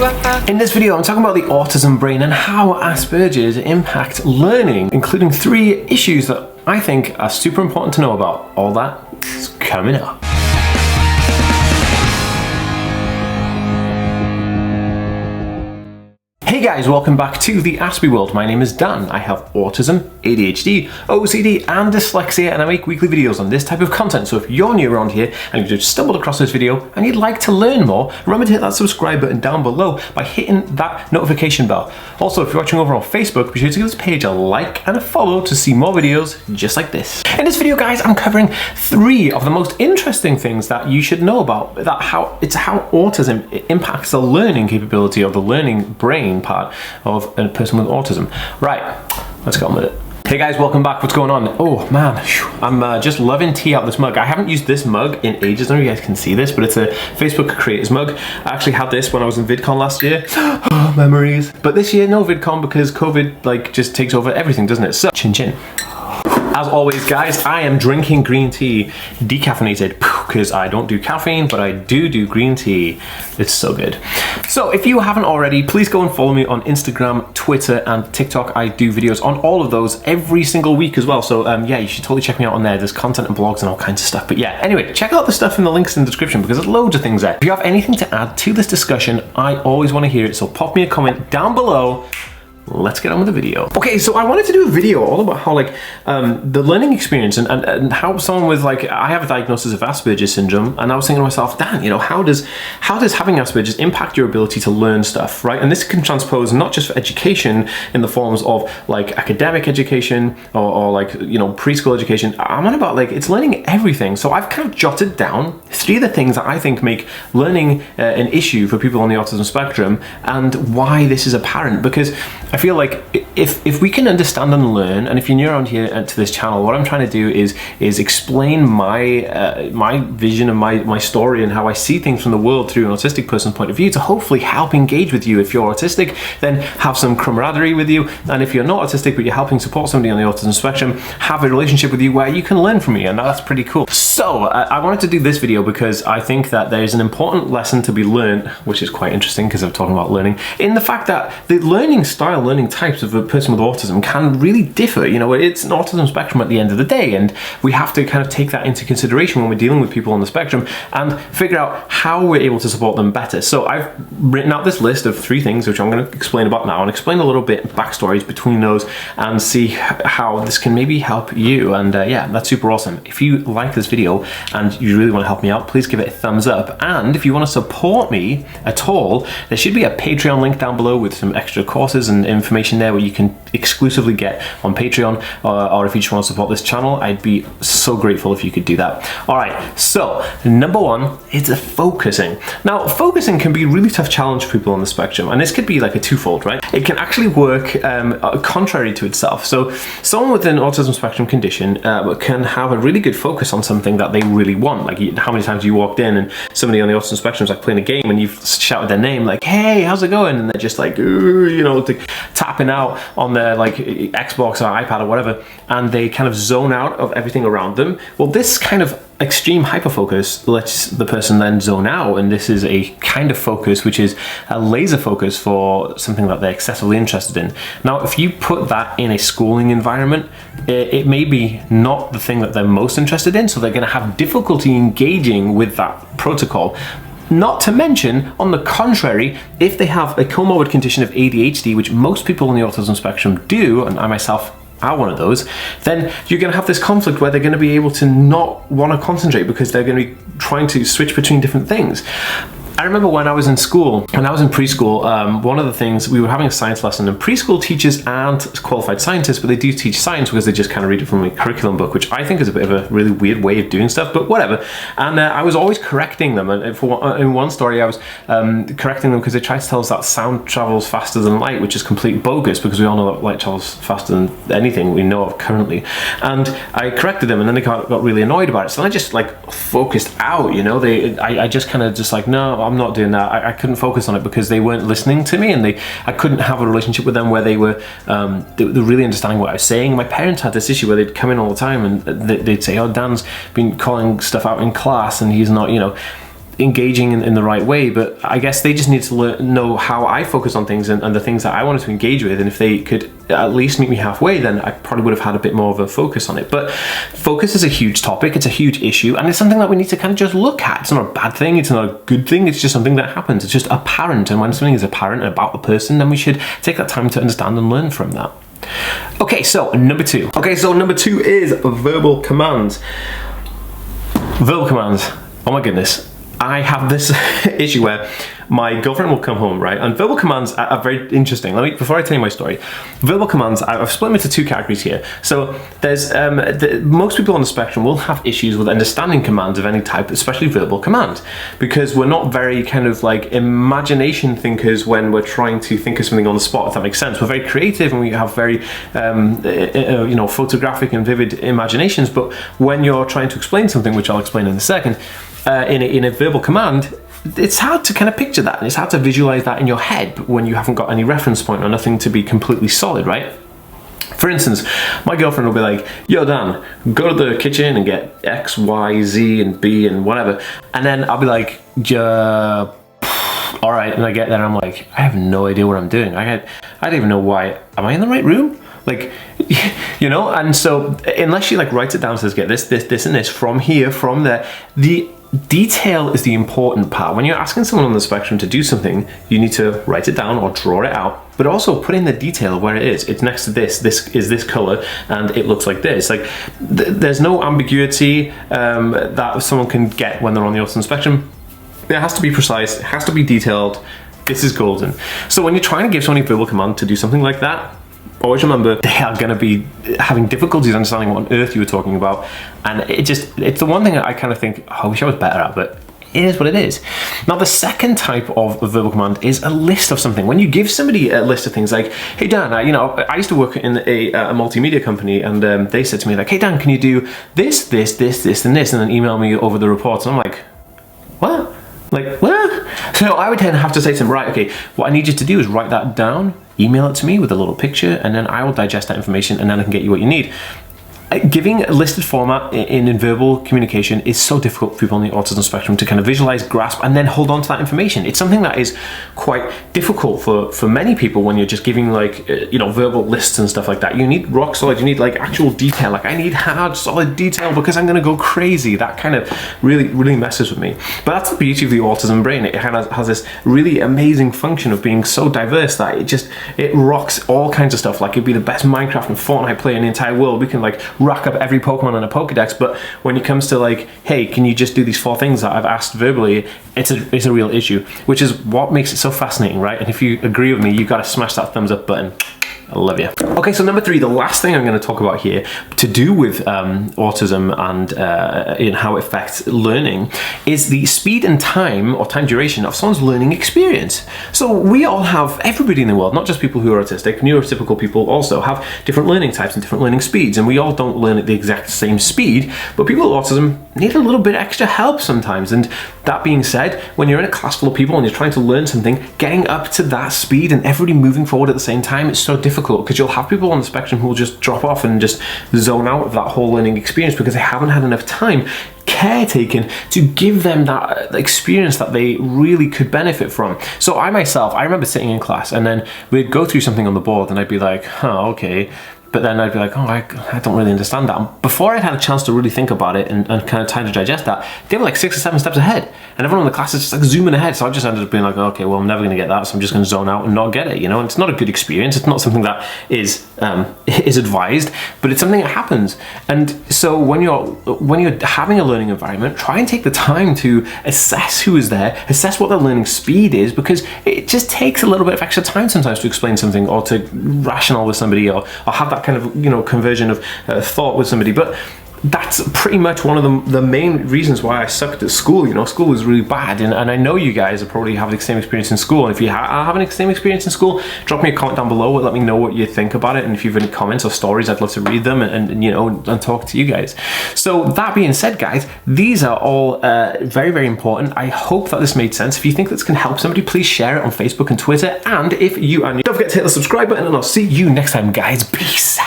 In this video, I'm talking about the autism brain and how Aspergers impact learning, including 3 issues that I think are super important to know about. All that is coming up. Hey guys, welcome back to the Aspie world. My name is Dan. I have autism, ADHD, OCD and dyslexia, and I make weekly videos on this type of content. So if you're new around here and you've just stumbled across this video and you'd like to learn more, remember to hit that subscribe button down below by hitting that notification bell. Also, if you're watching over on Facebook, be sure to give this page a like and a follow to see more videos just like this. In this video, guys, I'm covering 3 of the most interesting things that you should know about how autism impacts the learning capability of the learning brain part of a person with autism. Right, let's get on with it. Hey guys, welcome back. What's going on? Oh man, I'm just loving tea out of this mug. I haven't used this mug in ages. I don't know if you guys can see this, but it's a Facebook creators mug. I actually had this when I was in VidCon last year. Oh, memories. But this year, no VidCon because COVID just takes over everything, doesn't it? So, chin chin. As always, guys, I am drinking green tea, decaffeinated, because I don't do caffeine, but I do green tea. It's so good. So if you haven't already, please go and follow me on Instagram, Twitter, and TikTok. I do videos on all of those every single week as well. So yeah, you should totally check me out on there. There's content and blogs and all kinds of stuff. But yeah, anyway, check out the stuff in the links in the description because there's loads of things there. If you have anything to add to this discussion, I always want to hear it. So pop me a comment down below. Let's get on with the video. Okay, so I wanted to do a video all about how the learning experience and how someone with I have a diagnosis of Asperger's syndrome, and I was thinking to myself, Dan, you know, how does having Asperger's impact your ability to learn stuff, right? And this can transpose not just for education in the forms of academic education or preschool education. I'm on about it's learning everything. So I've kind of jotted down 3 of the things that I think make learning an issue for people on the autism spectrum and why this is apparent, because I feel like if we can understand and learn, and if you're new around here to this channel, what I'm trying to do is explain my vision and my story and how I see things from the world through an autistic person's point of view to hopefully help engage with you. If you're autistic, then have some camaraderie with you, and if you're not autistic but you're helping support somebody on the autism spectrum, have a relationship with you where you can learn from me, and that's pretty cool. So I wanted to do this video because I think that there's an important lesson to be learned, which is quite interesting because I'm talking about learning, in the fact that the learning style, learning types of a person with autism can really differ. You know, it's an autism spectrum at the end of the day, and we have to kind of take that into consideration when we're dealing with people on the spectrum and figure out how we're able to support them better. So I've written out this list of 3 things which I'm going to explain about now and explain a little bit backstories between those and see how this can maybe help you. And yeah, that's super awesome. If you like this video and you really want to help me out, please give it a thumbs up. And if you want to support me at all, there should be a Patreon link down below with some extra courses and information there where you can exclusively get on Patreon, or if you just want to support this channel, I'd be so grateful if you could do that. All right, so number 1 is focusing. Now, focusing can be a really tough challenge for people on the spectrum, and this could be a twofold, right? It can actually work contrary to itself. So someone with an autism spectrum condition can have a really good focus on something that they really want. How many times you walked in and somebody on the autism spectrum is playing a game and you've shouted their name hey, how's it going? And they're just tapping out on their Xbox or iPad or whatever, and they kind of zone out of everything around them. Well, this kind of extreme hyperfocus lets the person then zone out, and this is a kind of focus which is a laser focus for something that they're excessively interested in. Now, if you put that in a schooling environment, it may be not the thing that they're most interested in, so they're going to have difficulty engaging with that protocol. Not to mention, on the contrary, if they have a comorbid condition of ADHD, which most people on the autism spectrum do, and I myself are one of those, then you're going to have this conflict where they're going to be able to not want to concentrate because they're going to be trying to switch between different things. I remember when I was in school, when I was in preschool, one of the things, we were having a science lesson, and preschool teachers aren't qualified scientists, but they do teach science because they just kind of read it from a curriculum book, which I think is a bit of a really weird way of doing stuff, but whatever. And I was always correcting them, and in one story I was correcting them because they tried to tell us that sound travels faster than light, which is complete bogus because we all know that light travels faster than anything we know of currently. And I corrected them, and then they got really annoyed about it, so I just focused out, you know. I just kind of just no, I'm not doing that. I couldn't focus on it because they weren't listening to me, and I couldn't have a relationship with them where they were really understanding what I was saying. My parents had this issue where they'd come in all the time and they'd say, oh, Dan's been calling stuff out in class and he's not, you know. engaging in the right way, but I guess they just need to know how I focus on things and the things that I wanted to engage with, and if they could at least meet me halfway, then I probably would have had a bit more of a focus on it. But focus is a huge topic, it's a huge issue, and it's something that we need to kind of just look at. It's not a bad thing, it's not a good thing, it's just something that happens. It's just apparent, and when something is apparent about the person, then we should take that time to understand and learn from that. Okay, so number two. Okay, so number two is verbal commands. Verbal commands, oh my goodness. I have this issue where my girlfriend will come home, right? And verbal commands are very interesting. Before I tell you my story, verbal commands, I've split them into two categories here. So there's, most people on the spectrum will have issues with understanding commands of any type, especially verbal commands, because we're not very kind of like imagination thinkers when we're trying to think of something on the spot, if that makes sense. We're very creative and we have very, photographic and vivid imaginations, but when you're trying to explain something, which I'll explain in a second, in a verbal command, it's hard to kind of picture that, and it's hard to visualize that in your head when you haven't got any reference point or nothing to be completely solid, right? For instance, my girlfriend will be like, yo Dan, go to the kitchen and get X, Y, Z, and B, and whatever. And then I'll be like, all right, and I get there and I'm like, I have no idea what I'm doing. I don't even know why, am I in the right room? Like, and so unless she like writes it down and says, get this, and this, from here, from there, the detail is the important part. When you're asking someone on the spectrum to do something, you need to write it down or draw it out, but also put in the detail of where it is. It's next to this is this color, and it looks like this. Like, there's no ambiguity that someone can get when they're on the autism spectrum. It has to be precise, it has to be detailed. This is golden. So when you're trying to give someone a verbal command to do something like that, always remember they are going to be having difficulties understanding what on earth you were talking about, and it's the one thing that I kind of think, oh, I wish I was better at, but it is what it is. Now, the second type of verbal command is a list of something. When you give somebody a list of things like, hey Dan, I used to work in a multimedia company, and they said to me like, hey Dan, can you do this, and this, and then email me over the reports? And I'm like, what? Like, what? So I would then have to say to them, right, okay, what I need you to do is write that down, email it to me with a little picture, and then I will digest that information, and then I can get you what you need. Giving a listed format in verbal communication is so difficult for people on the autism spectrum to kind of visualize, grasp, and then hold on to that information. It's something that is quite difficult for many people when you're just giving like, verbal lists and stuff like that. You need rock solid, you need like actual detail. Like, I need hard, solid detail because I'm gonna go crazy. That kind of really messes with me. But that's the beauty of the autism brain. It kind of has this really amazing function of being so diverse that it rocks all kinds of stuff. Like, it'd be the best Minecraft and Fortnite player in the entire world. We can like rack up every Pokemon in a Pokedex, but when it comes to like, hey, can you just do these 4 things that I've asked verbally, it's a real issue, which is what makes it so fascinating, right? And if you agree with me, you've got to smash that thumbs up button. I love you. Okay, so number 3, the last thing I'm going to talk about here to do with autism and how it affects learning is the speed and time or time duration of someone's learning experience. So we all have, everybody in the world, not just people who are autistic, neurotypical people also have different learning types and different learning speeds, and we all don't learn at the exact same speed, but people with autism need a little bit extra help sometimes. And that being said, when you're in a class full of people and you're trying to learn something, getting up to that speed and everybody moving forward at the same time, it's so difficult because you'll have people on the spectrum who will just drop off and just zone out of that whole learning experience because they haven't had enough time caretaken to give them that experience that they really could benefit from. So I remember sitting in class and then we'd go through something on the board and I'd be like, oh, okay. But then I'd be like, oh, I don't really understand that. And before I'd had a chance to really think about it and kind of time to digest that, they were like 6 or 7 steps ahead. And everyone in the class is just like zooming ahead. So I just ended up being like, okay, well, I'm never going to get that. So I'm just going to zone out and not get it, And it's not a good experience. It's not something that is advised, but it's something that happens. And so when you're having a learning environment, try and take the time to assess who is there, assess what their learning speed is, because it just takes a little bit of extra time sometimes to explain something or to rationale with somebody or have that kind of conversion of thought with somebody. But that's pretty much one of the main reasons why I sucked at school. School was really bad, and I know you guys are probably having the same experience in school. And if you are having the same experience in school, drop me a comment down below. Let me know what you think about it, and if you have any comments or stories, I'd love to read them and talk to you guys. So that being said, guys, these are all very, very important. I hope that this made sense. If you think this can help somebody, please share it on Facebook and Twitter. And if you are new, don't forget to hit the subscribe button, and I'll see you next time, guys. Peace.